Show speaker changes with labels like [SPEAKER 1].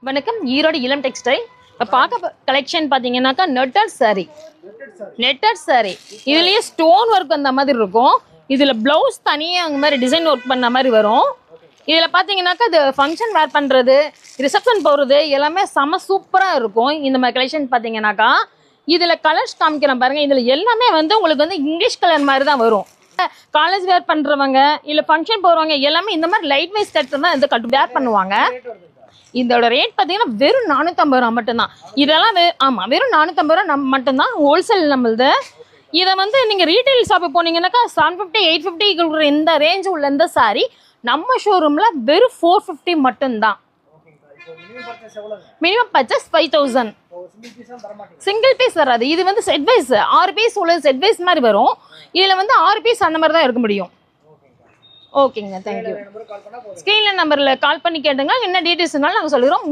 [SPEAKER 1] வணக்கம் ஈரோடு இளம் டெக்ஸ்டைல் பார்க்க கலெக்ஷன் பார்த்தீங்கன்னாக்கா நெட்டட் சாரி இதுலேயே ஸ்டோன் ஒர்க் அந்த மாதிரி இருக்கும். இதில் ப்ளவுஸ் தனியாக அந்த மாதிரி டிசைன் ஒர்க் பண்ண மாதிரி வரும். இதில் பார்த்தீங்கன்னாக்கா இது ஃபங்க்ஷன் வேர் பண்ணுறது, ரிசப்ஷன் போகிறது எல்லாமே செம சூப்பராக இருக்கும். இந்த மாதிரி கலெக்ஷன் பார்த்தீங்கன்னாக்கா இதில் கலர்ஸ் காமிக்கிறேன் பாருங்கள். இதில் எல்லாமே உங்களுக்கு இங்கிலீஷ் கலர் மாதிரி தான் வரும். காலேஜ் வேர் பண்ணுறவங்க இல்லை ஃபங்க்ஷன் போகிறவங்க எல்லாமே இந்த மாதிரி லைட் வைஸ் கட்டு தான் வேர் பண்ணுவாங்க. இதோட ரேட் பார்த்தீங்கன்னா வெறும் 450 ரூபா மட்டும்தான். இதெல்லாம் ஆமாம், வெறும் 450 ரூபா மட்டும்தான் ஹோல்சேல் நம்மளது. இதை நீங்கள் ரீட்டைல் ஷாப்பு போனீங்கன்னாக்கா 750 850 கொடுக்குற இந்த ரேஞ்சு உள்ள இந்த சாரி நம்ம ஷோரூமில் வெறும் 450 மட்டும்தான். Minimum purchase 5000. சிங்கிள் பீஸ் வராது. இது செட் வைஸ் 6 பீஸ் உள்ள செட் வைஸ் மாதிரி வரும். இதில் 6 பீஸ் அந்த மாதிரி தான் இருக்க முடியும். ஓகேங்க, தேங்க்யூ. ஸ்க்ரீனில் நம்பரில் கால் பண்ணி கேட்டுங்க. என்ன டீட்டெயில்ஸ்னாலும் நாங்கள் சொல்லிடுறோம்.